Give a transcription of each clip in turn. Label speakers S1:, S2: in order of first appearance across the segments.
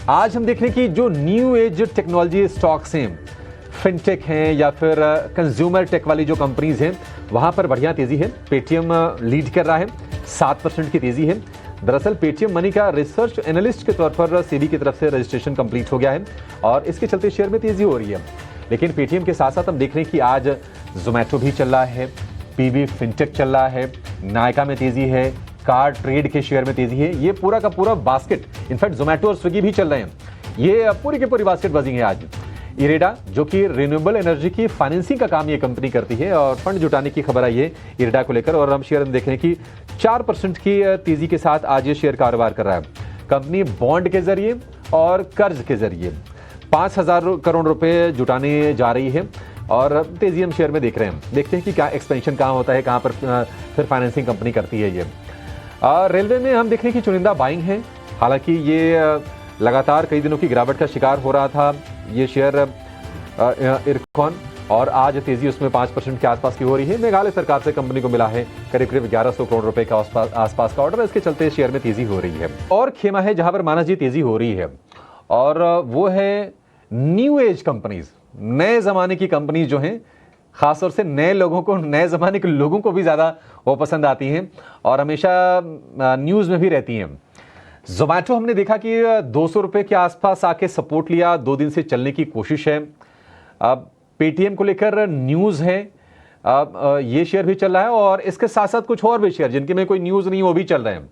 S1: आज हम देख रहे हैं कि जो न्यू एज टेक्नोलॉजी स्टॉक्स हैं, फिनटेक हैं या फिर कंज्यूमर टेक वाली जो कंपनीज हैं, वहां पर बढ़िया तेजी है। पेटीएम लीड कर रहा है, 7% की तेजी है। दरअसल पेटीएम मनी का रिसर्च एनालिस्ट के तौर पर सेबी की तरफ से रजिस्ट्रेशन कंप्लीट हो गया है और इसके चलते शेयर में तेजी हो रही है। लेकिन पेटीएम के साथ साथ हम देख रहे हैं कि आज जोमेटो भी चल रहा है, पीवी फिनटेक चल रहा है, नायका में तेजी है, कार ट्रेड के शेयर में तेजी है। ये पूरा का पूरा बास्केट, इनफैक्ट जोमेटो और स्विगी भी चल रहे हैं। ये पूरी की पूरी बास्केट बजिंग है आज। इरेडा, जो कि रिन्यूएबल एनर्जी की फाइनेंसिंग का काम ये कंपनी करती है और फंड जुटाने की खबर आई है इरेडा को लेकर, और हम शेयर में देख रहे हैं कि 4% की तेजी के साथ आज ये शेयर कारोबार कर रहा है। कंपनी बॉन्ड के जरिए और कर्ज के जरिए 5,000 करोड़ रुपए जुटाने जा रही है और तेजी हम शेयर में देख रहे हैं। देखते हैं कि क्या एक्सपेंशन कहाँ होता है, कहाँ पर फिर फाइनेंसिंग कंपनी करती है ये। रेलवे में हम देख रहे हैं कि चुनिंदा बाइंग है, हालांकि ये लगातार कई दिनों की गिरावट का शिकार हो रहा था ये शेयर इरकॉन, और आज तेजी उसमें 5% के आसपास की हो रही है। मेघालय सरकार से कंपनी को मिला है करीब करीब 1100 करोड़ रुपए का आसपास का ऑर्डर, इसके चलते शेयर में तेजी हो रही है। और खेमा है जहां पर मानस जी तेजी हो रही है, और वो है न्यू एज कंपनीज, नए जमाने की कंपनी जो हैं, खासतौर से नए लोगों को, नए जमाने के लोगों को भी ज्यादा वो पसंद आती हैं और हमेशा न्यूज में भी रहती हैं। जोमैटो हमने देखा कि 200 रुपए के आसपास आके सपोर्ट लिया, 2 दिन से चलने की कोशिश है। अब पेटीएम को लेकर न्यूज है, अब ये शेयर भी चल रहा है और इसके साथ साथ कुछ और भी शेयर जिनके में कोई न्यूज नहीं वो भी चल रहे हैं।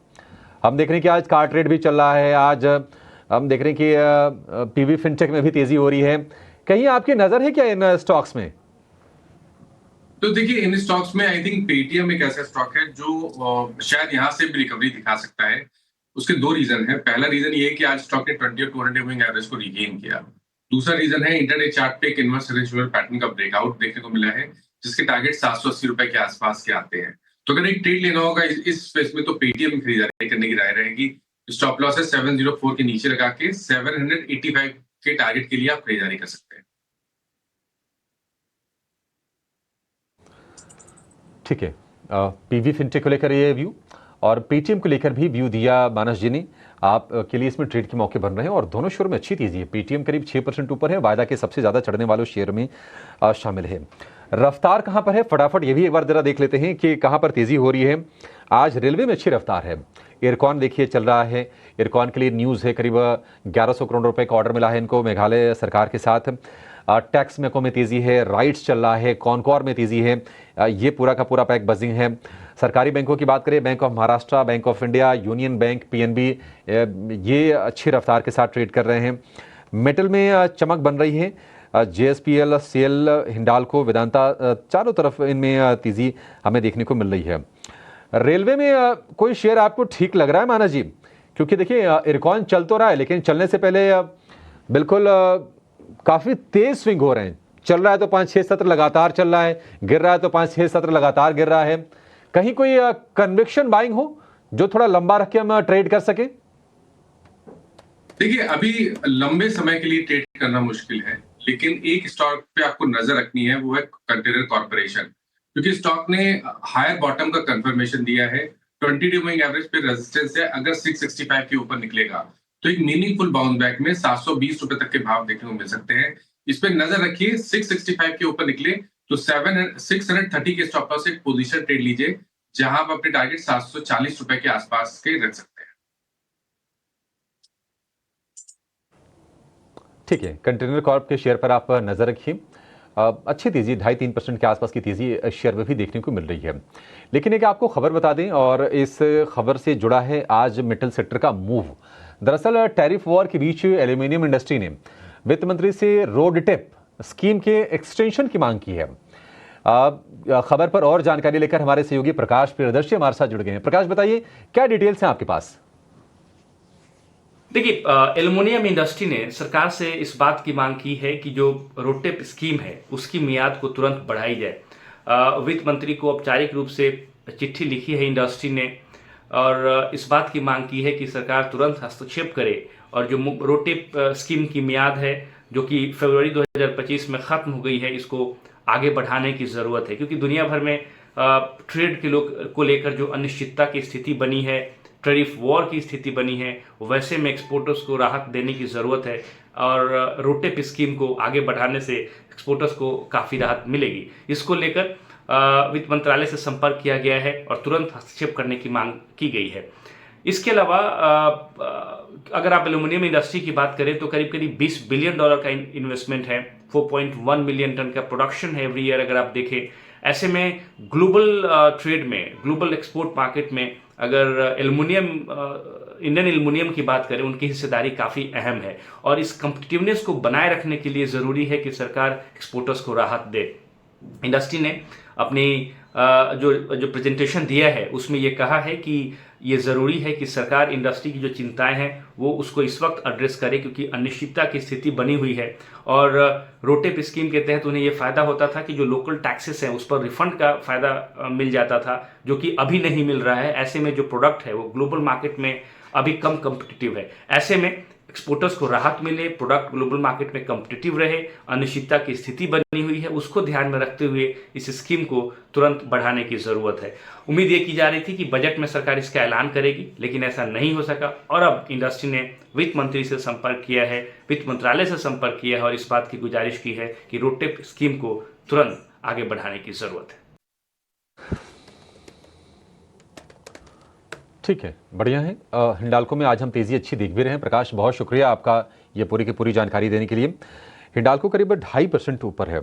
S1: हम देख रहे हैं कि आज कार ट्रेड भी चल रहा है, आज हम देख रहे हैं कि पीवी फिनटेक में भी तेजी हो रही है। कहीं आपकी नजर है क्या इन स्टॉक्स में?
S2: तो देखिए, इन स्टॉक्स में आई थिंक पेटीएम एक ऐसा स्टॉक है जो शायद यहाँ से भी रिकवरी दिखा सकता है। उसके 2 रीजन है। पहला रीजन ये है कि आज स्टॉक ने 20 और 200 मूविंग एवरेज को रिगेन किया। दूसरा रीजन है इंटरडे चार्ट पे एक इनवर्स रेशियो पैटर्न का ब्रेकआउट देखने को मिला है, जिसके टारगेट 780 रुपए के आसपास के आते हैं। तो अगर एक ट्रेड लेना होगा इस स्पेस में तो पेटीएम खरीदारी करने की राय रहेगी। स्टॉप लॉस है 704 के नीचे लगा के 785 के टारगेट के लिए आप खरीदारी कर सकते हैं।
S1: ठीक है, पीवी फिनटेक को लेकर ये व्यू और पेटीएम को लेकर भी व्यू दिया मानस जी ने। आप के लिए इसमें ट्रेड के मौके बन रहे हैं और दोनों शेयर में अच्छी तेजी है। पेटीएम करीब 6% ऊपर है, वायदा के सबसे ज्यादा चढ़ने वालों शेयर में शामिल है। रफ्तार कहां पर है, फटाफट ये भी एक बार जरा देख लेते हैं कि कहां पर तेजी हो रही है। आज रेलवे में अच्छी रफ्तार है। इरकॉन देखिए चल रहा है, इरकॉन के लिए न्यूज है, करीब 1100 करोड़ रुपए का ऑर्डर मिला है इनको मेघालय सरकार के साथ। टैक्स मेको में तेजी है, राइट्स चल रहा है, कॉनकॉर में तेजी है। ये पूरा का पूरा पैक बजिंग है। सरकारी बैंकों की बात करें, bank of Maharashtra, bank of India, union bank, PNB, ये अच्छी रफ्तार के साथ ट्रेड कर रहे हैं। मेटल में चमक बन रही है, जेएसपीएल, सेल, हिंडाल्को, वेदांता, चारों तरफ इनमें तेजी हमें देखने को मिल रही है। रेलवे में कोई शेयर आपको ठीक लग रहा है माना जी? क्योंकि देखिए इरकॉन चल तो रहा है लेकिन चलने से पहले बिल्कुल काफी तेज स्विंग हो रहे हैं। चल रहा है तो 5-6 सत्र लगातार चल रहा है, गिर रहा है तो 5-6 सत्र लगातार गिर रहा है। कहीं कोई कन्विक्शन बाइंग हो जो थोड़ा लंबा रख के हम ट्रेड कर सके?
S2: देखिए, अभी लंबे समय के लिए ट्रेड करना मुश्किल है, लेकिन एक स्टॉक पे आपको नजर रखनी है, वो है कंटेनर कॉर्पोरेशन, क्योंकि स्टॉक ने हायर बॉटम का कंफर्मेशन दिया है। 20 डे मूविंग एवरेज पे रेजिस्टेंस है, अगर 665 के ऊपर निकलेगा तो एक मीनिंगफुल बाउंस बैक में 720 रुपए तक के भाव देखने को मिल सकते हैं। इस पे नजर रखिए, 665 के ऊपर निकले तो 630 के स्टॉप लॉस से एक पोजीशन ट्रेड लीजिए, जहां आप अपने टारगेट 740 रुपए के आसपास के रख सकते हैं।
S1: ठीक है, कंटेनर कॉर्प के शेयर पर आप नजर रखिए। अच्छी तेजी 2.5-3% के आसपास की तेजी शेयर में भी देखने को मिल रही है। लेकिन एक आपको खबर बता दें, और इस खबर से जुड़ा है आज मेटल सेक्टर का मूव। दरअसल टैरिफ वॉर के बीच एल्यूमिनियम इंडस्ट्री ने वित्त मंत्री से रोड टेप स्कीम के एक्सटेंशन की मांग की है। खबर पर और जानकारी लेकर हमारे सहयोगी प्रकाश प्रियदर्शी हमारे साथ जुड़ गए हैं। प्रकाश, बताइए क्या डिटेल्स हैं आपके पास?
S3: देखिए, एल्युमिनियम इंडस्ट्री ने सरकार से इस बात की मांग की है कि जो रोटेप स्कीम है उसकी मियाद को तुरंत बढ़ाई जाए। वित्त मंत्री को औपचारिक रूप से चिट्ठी लिखी है इंडस्ट्री ने और इस बात की मांग की है कि सरकार तुरंत हस्तक्षेप करे और जो रोटेप स्कीम की मियाद है जो कि फरवरी 2025 में ख़त्म हो गई है, इसको आगे बढ़ाने की ज़रूरत है, क्योंकि दुनिया भर में ट्रेड के लोग को लेकर जो अनिश्चितता की स्थिति बनी है, टैरिफ वॉर की स्थिति बनी है, वैसे में एक्सपोर्टर्स को राहत देने की ज़रूरत है और रोटेप स्कीम को आगे बढ़ाने से एक्सपोर्टर्स को काफ़ी राहत मिलेगी। इसको लेकर वित्त मंत्रालय से संपर्क किया गया है और तुरंत हस्तक्षेप करने की मांग की गई है। इसके अलावा अगर आप एल्यूमिनियम इंडस्ट्री की बात करें तो करीब करीब $20 बिलियन का इन्वेस्टमेंट है, 4.1 मिलियन टन का प्रोडक्शन है एवरी ईयर अगर आप देखें। ऐसे में ग्लोबल ट्रेड में, ग्लोबल एक्सपोर्ट मार्केट में अगर एल्यूमिनियम, इंडियन एल्यूमिनियम की बात करें, उनकी हिस्सेदारी काफ़ी अहम है और इस कम्पिटिटिवनेस को बनाए रखने के लिए ज़रूरी है कि सरकार एक्सपोर्टर्स को राहत दे। इंडस्ट्री ने अपनी जो प्रेजेंटेशन दिया है उसमें ये कहा है कि ये ज़रूरी है कि सरकार इंडस्ट्री की जो चिंताएं हैं वो उसको इस वक्त एड्रेस करे, क्योंकि अनिश्चितता की स्थिति बनी हुई है और रोटेप स्कीम के तहत उन्हें ये फ़ायदा होता था कि जो लोकल टैक्सेस हैं उस पर रिफंड का फ़ायदा मिल जाता था, जो कि अभी नहीं मिल रहा है। ऐसे में जो प्रोडक्ट है वो ग्लोबल मार्केट में अभी कम कम्पिटिटिव है। ऐसे में एक्सपोर्टर्स को राहत मिले, प्रोडक्ट ग्लोबल मार्केट में कम्पिटिटिव रहे, अनिश्चितता की स्थिति बनी हुई है, उसको ध्यान में रखते हुए इस स्कीम को तुरंत बढ़ाने की ज़रूरत है। उम्मीद ये की जा रही थी कि बजट में सरकार इसका ऐलान करेगी, लेकिन ऐसा नहीं हो सका और अब इंडस्ट्री ने वित्त मंत्री से संपर्क किया है, वित्त मंत्रालय से संपर्क किया है और इस बात की गुजारिश की है कि रोटेप स्कीम को तुरंत आगे बढ़ाने की ज़रूरत है।
S1: ठीक है, बढ़िया है। हिंडाल्को में आज हम तेज़ी अच्छी देख भी रहे हैं। प्रकाश, बहुत शुक्रिया आपका ये पूरी की पूरी जानकारी देने के लिए। हिंडाल्को करीब 2.5% ऊपर है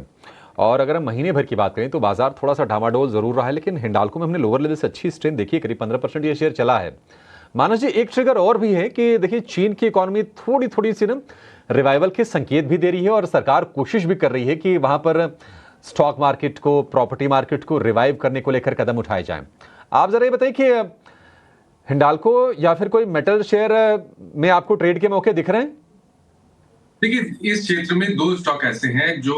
S1: और अगर हम महीने भर की बात करें तो बाजार थोड़ा सा डामाडोल ज़रूर रहा है, लेकिन हिंडाल्को में हमने लोअर लेवल से अच्छी स्ट्रेंथ देखी है। करीब 15% ये शेयर चला है। मानस जी, एक ट्रिगर और भी है कि देखिए चीन की इकॉनमी थोड़ी सी ना रिवाइवल के संकेत भी दे रही है और सरकार कोशिश भी कर रही है कि वहाँ पर स्टॉक मार्केट को, प्रॉपर्टी मार्केट को रिवाइव करने को लेकर कदम उठाए जाएँ। आप ज़रा ये बताइए कि हिंडाल्को या फिर कोई मेटल शेयर में आपको ट्रेड के मौके दिख रहे हैं?
S2: देखिए, इस क्षेत्र में दो स्टॉक ऐसे हैं जो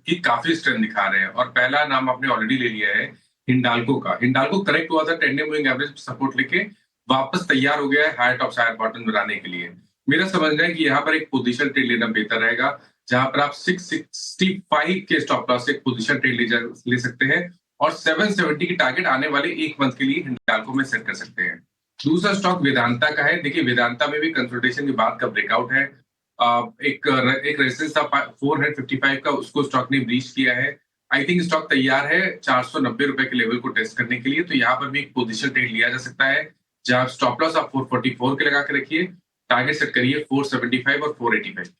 S2: कि काफी स्ट्रेंथ दिखा रहे हैं और पहला नाम आपने ऑलरेडी ले लिया है हिंडाल्को का। हिंडाल्को करेक्ट हुआ था, 10 डे मूविंग एवरेज सपोर्ट लेके वापस तैयार हो गया है हायर टॉप हायर बॉटम बनाने के लिए। मेरा समझना है कि यहाँ पर एक पोजीशन ट्रेड लेना बेहतर रहेगा, जहां पर आप 665 के स्टॉप लॉस से एक पोजीशन ट्रेड ले सकते हैं और 770 की टारगेट आने वाले एक मंथ के लिए हिंडाल्को में सेट कर सकते हैं। दूसरा स्टॉक वेदांता का है। देखिए, वेदांता में भी कंसोलिडेशन के बाद का ब्रेकआउट है। एक रेजिस्टेंस था 455 का, उसको स्टॉक ने ब्रीच किया है। आई थिंक स्टॉक तैयार है 490 रुपए के लेवल को टेस्ट करने के लिए, तो यहाँ पर भी एक पोजीशन ट्रेड लिया जा सकता है, जहां स्टॉप लॉस आप 444 के लगा के रखिए, टारगेट सेट करिए 475 और 485।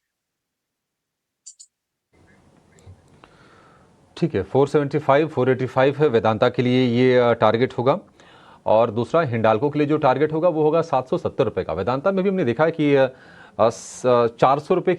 S1: ठीक है, 475, 485 है वेदांता के लिए ये टारगेट होगा और दूसरा हिंडाल्को के लिए जो टारगेट होगा वो होगा 770 रुपए का। वेदांता में भी हमने देखा है कि 400 रुपए